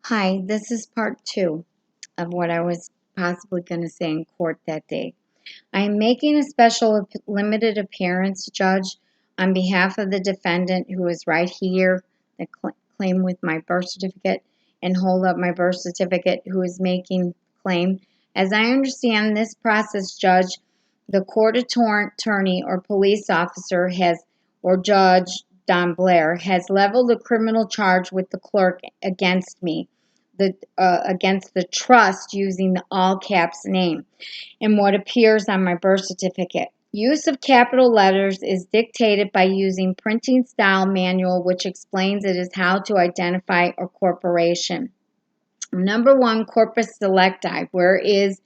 Hi, this is part 2 of what I was possibly going to say in court that day. I am making a special limited appearance, Judge, on behalf of the defendant who is right here, that claim with my birth certificate and hold up my birth certificate, who is making claim. As I understand this process, Judge, the court attorney or police officer or Judge Don Blair has leveled a criminal charge with the clerk against me, against the trust using the all caps name and what appears on my birth certificate. Use of capital letters is dictated by using printing style manual, which explains it is how to identify a corporation. Number 1, corpus delicti. Where is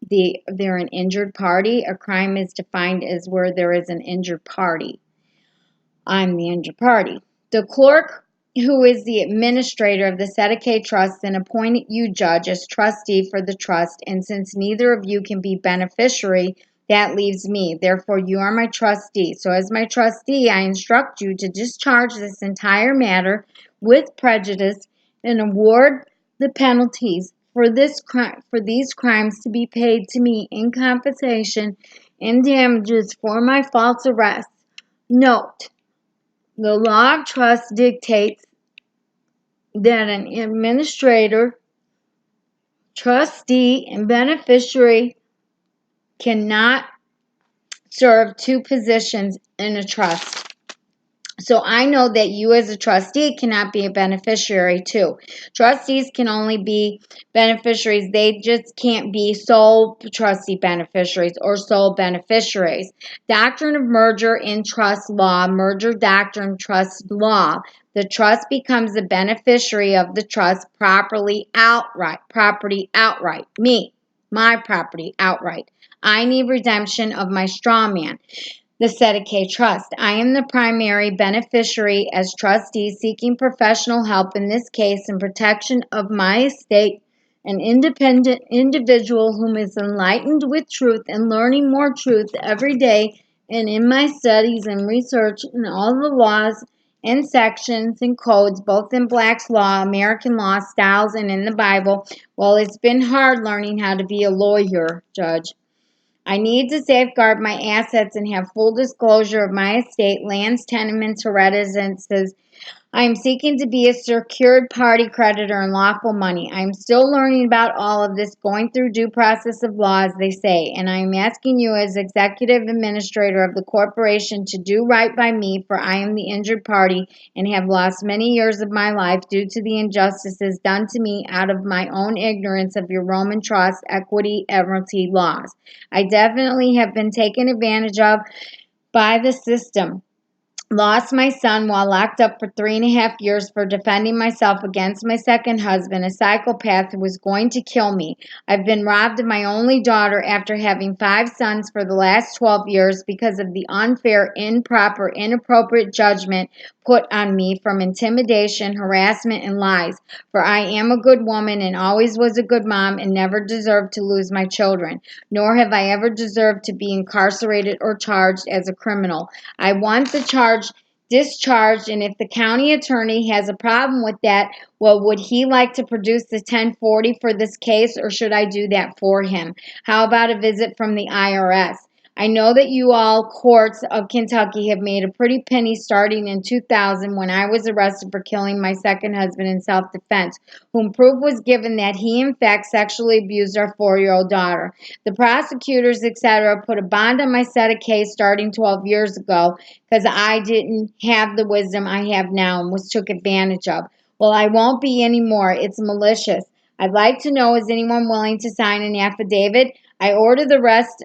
there an injured party? A crime is defined as where there is an injured party. I'm the injured party. The clerk, who is the administrator of the Sedicate Trust, then appointed you, Judge, as trustee for the trust, and since neither of you can be beneficiary, that leaves me. Therefore, you are my trustee. So as my trustee, I instruct you to discharge this entire matter with prejudice and award the penalties for these crimes to be paid to me in compensation and damages for my false arrest. Note, the law of trust dictates that an administrator, trustee, and beneficiary cannot serve 2 positions in a trust. So I know that you as a trustee cannot be a beneficiary too. Trustees can only be beneficiaries. They just can't be sole trustee beneficiaries or sole beneficiaries. Doctrine of merger in trust law, merger doctrine trust law. The trust becomes the beneficiary of the trust property outright. Me, my property outright. I need redemption of my straw man, the Sedicate Trust. I am the primary beneficiary as trustee seeking professional help in this case in protection of my estate, an independent individual whom is enlightened with truth and learning more truth every day, and in my studies and research in all the laws and sections and codes, both in Black's Law, American law styles, and in the Bible. Well, it's been hard learning how to be a lawyer, Judge. I need to safeguard my assets and have full disclosure of my estate, lands, tenements, or residences. I am seeking to be a secured party creditor in lawful money. I am still learning about all of this, going through due process of law, as they say, and I am asking you as executive administrator of the corporation to do right by me, for I am the injured party and have lost many years of my life due to the injustices done to me out of my own ignorance of your Roman trust, equity, admiralty laws. I definitely have been taken advantage of by the system. Lost my son while locked up for 3.5 years for defending myself against my second husband, a psychopath who was going to kill me. I've been robbed of my only daughter after having 5 sons for the last 12 years because of the unfair, improper, inappropriate judgment put on me from intimidation, harassment, and lies. For I am a good woman and always was a good mom and never deserved to lose my children, nor have I ever deserved to be incarcerated or charged as a criminal. I want the charge discharged, and if the county attorney has a problem with that, well, would he like to produce the 1040 for this case, or should I do that for him? How about a visit from the IRS? I know that you all courts of Kentucky have made a pretty penny starting in 2000 when I was arrested for killing my second husband in self-defense, whom proof was given that he in fact sexually abused our 4-year-old daughter. The prosecutors, etc., put a bond on my set of case starting 12 years ago because I didn't have the wisdom I have now and was took advantage of. Well, I won't be anymore. It's malicious. I'd like to know, is anyone willing to sign an affidavit? I order the arrest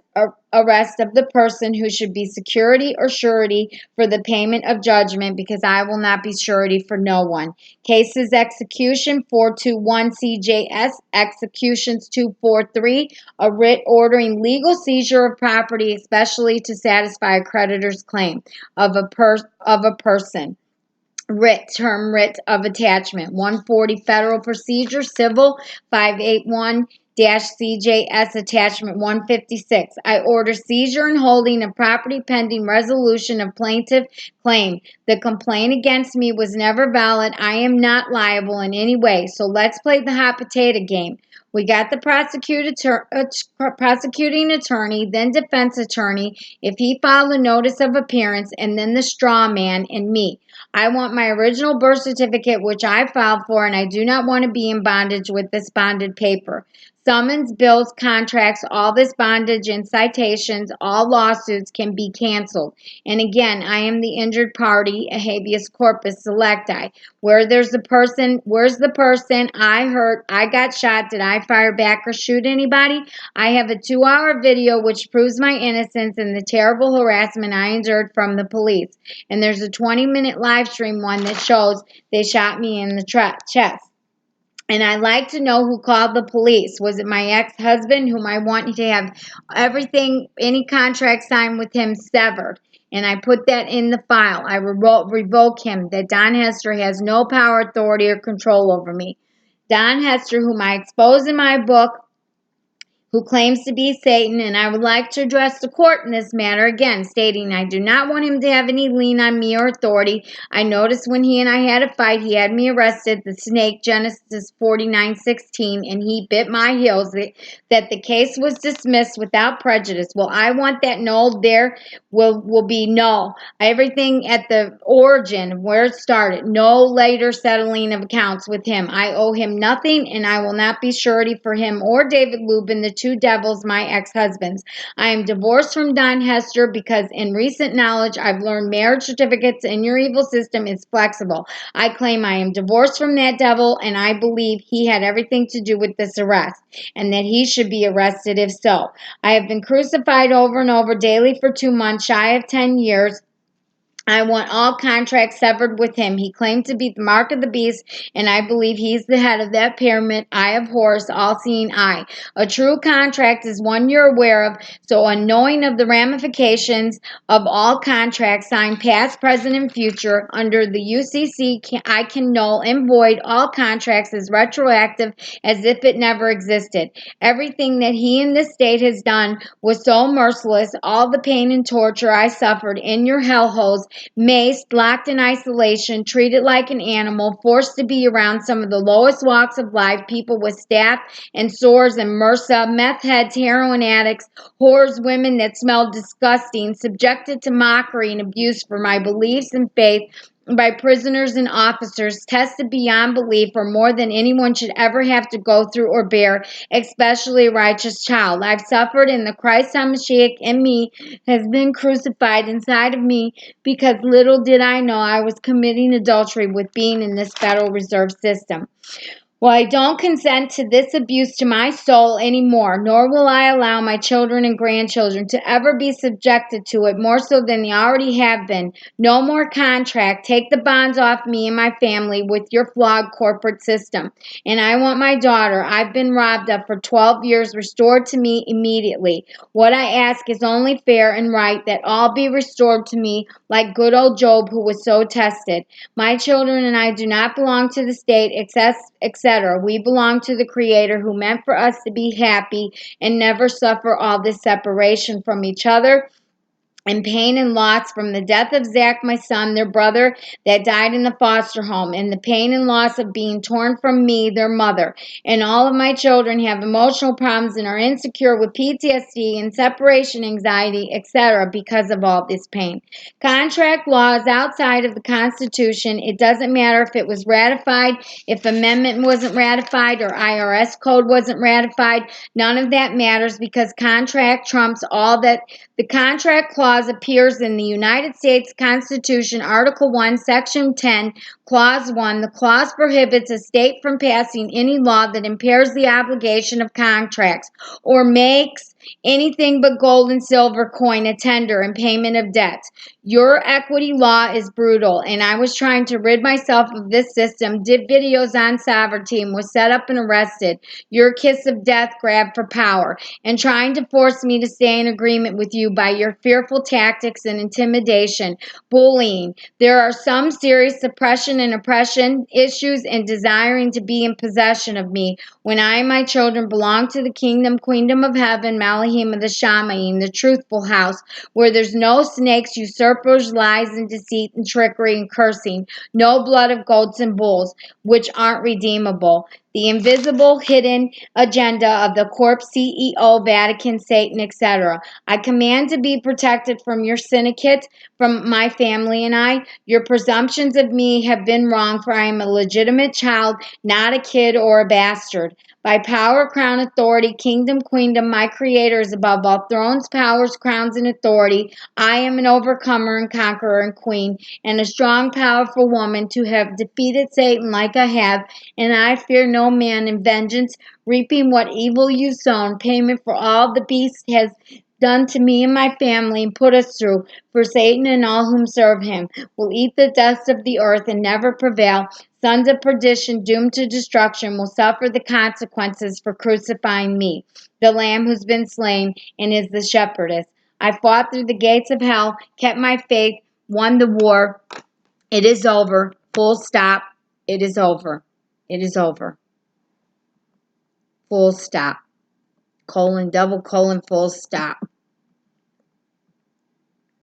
of the person who should be security or surety for the payment of judgment, because I will not be surety for no one. Cases execution 421 CJS, executions 243, a writ ordering legal seizure of property, especially to satisfy a creditor's claim of a person. Writ, term writ of attachment, 140 Federal Procedure, Civil 581 CJS Attachment 156. I order seizure and holding of property pending resolution of plaintiff claim. The complaint against me was never valid. I am not liable in any way. So let's play the hot potato game. We got the prosecuting attorney, then defense attorney, if he filed a notice of appearance, and then the straw man and me. I want my original birth certificate, which I filed for, and I do not want to be in bondage with this bonded paper. Summons, bills, contracts, all this bondage and citations, all lawsuits can be canceled. And again, I am the injured party, a habeas corpus selecti. Where's the person? I hurt, I got shot, did I fire back or shoot anybody? I have a 2-hour video which proves my innocence and the terrible harassment I endured from the police. And there's a 20-minute live stream one that shows they shot me in the chest. And I'd like to know who called the police. Was it my ex-husband, whom I wanted to have everything, any contract signed with him severed? And I put that in the file. I revoke him, that Don Hester has no power, authority, or control over me. Don Hester, whom I expose in my book, who claims to be Satan, and I would like to address the court in this matter again, stating I do not want him to have any lien on me or authority. I noticed when he and I had a fight, he had me arrested, the snake, Genesis 49:16, and he bit my heels, that the case was dismissed without prejudice. Well, I want that null. There will be null. Everything at the origin, where it started, no later settling of accounts with him. I owe him nothing, and I will not be surety for him or David Lubin, the two devils, my ex-husbands. I am divorced from Don Hester because in recent knowledge I've learned marriage certificates in your evil system is flexible. I claim I am divorced from that devil, and I believe he had everything to do with this arrest, and that he should be arrested if so. I have been crucified over and over daily for 2 months, shy of 10 years. I want all contracts severed with him. He claimed to be the mark of the beast, and I believe he's the head of that pyramid, eye of Horus, all-seeing eye. A true contract is one you're aware of, so unknowing of the ramifications of all contracts signed past, present, and future under the UCC, I can null and void all contracts as retroactive as if it never existed. Everything that he and the state has done was so merciless. All the pain and torture I suffered in your hellholes, maced, locked in isolation, treated like an animal, forced to be around some of the lowest walks of life, people with staph and sores and MRSA, meth heads, heroin addicts, whores, women that smelled disgusting, subjected to mockery and abuse for my beliefs and faith by prisoners and officers, tested beyond belief, or more than anyone should ever have to go through or bear, especially a righteous child. I've suffered, and the Christ HaMashiach in me has been crucified inside of me, because little did I know I was committing adultery with being in this Federal Reserve System. Well, I don't consent to this abuse to my soul anymore, nor will I allow my children and grandchildren to ever be subjected to it, more so than they already have been. No more contract. Take the bonds off me and my family with your flawed corporate system. And I want my daughter I've been robbed of for 12 years restored to me immediately. What I ask is only fair and right, that all be restored to me like good old Job, who was so tested. My children and I do not belong to the state, etc. We belong to the Creator, who meant for us to be happy and never suffer all this separation from each other and pain and loss from the death of Zach, my son, their brother that died in the foster home, and the pain and loss of being torn from me, their mother. And all of my children have emotional problems and are insecure with PTSD and separation anxiety, etc. because of all this pain. Contract law is outside of the Constitution. It doesn't matter if it was ratified, if amendment wasn't ratified, or IRS code wasn't ratified. None of that matters, because contract trumps all that. The contract clause appears in the United States Constitution, Article 1, Section 10, Clause 1. The clause prohibits a state from passing any law that impairs the obligation of contracts or makes anything but gold and silver coin a tender in payment of debts. Your equity law is brutal, and I was trying to rid myself of this system, did videos on sovereignty, and was set up and arrested. Your kiss of death grabbed for power, and trying to force me to stay in agreement with you by your fearful tactics and intimidation, bullying. There are some serious suppression and oppression issues and desiring to be in possession of me when I and my children belong to the queendom of heaven, Malahim of the Shamaim, the truthful house, where there's no snakes, usurpers, lies, and deceit, and trickery, and cursing, no blood of goats and bulls, which aren't redeemable. The invisible, hidden agenda of the corpse CEO, Vatican, Satan, etc. I command to be protected from your syndicate, from my family and I. Your presumptions of me have been wrong, for I am a legitimate child, not a kid or a bastard. By power, crown, authority, kingdom, queendom, my creator is above all thrones, powers, crowns, and authority. I am an overcomer and conqueror and queen, and a strong, powerful woman to have defeated Satan like I have, and I fear no man in vengeance, reaping what evil you sown, payment for all the beast has done to me and my family and put us through, for Satan and all whom serve him will eat the dust of the earth and never prevail. Sons of perdition doomed to destruction will suffer the consequences for crucifying me, the Lamb who's been slain and is the shepherdess. I fought through the gates of hell, kept my faith, won the war. It is over. Full stop. It is over. It is over. Full stop. Colon, double colon, full stop.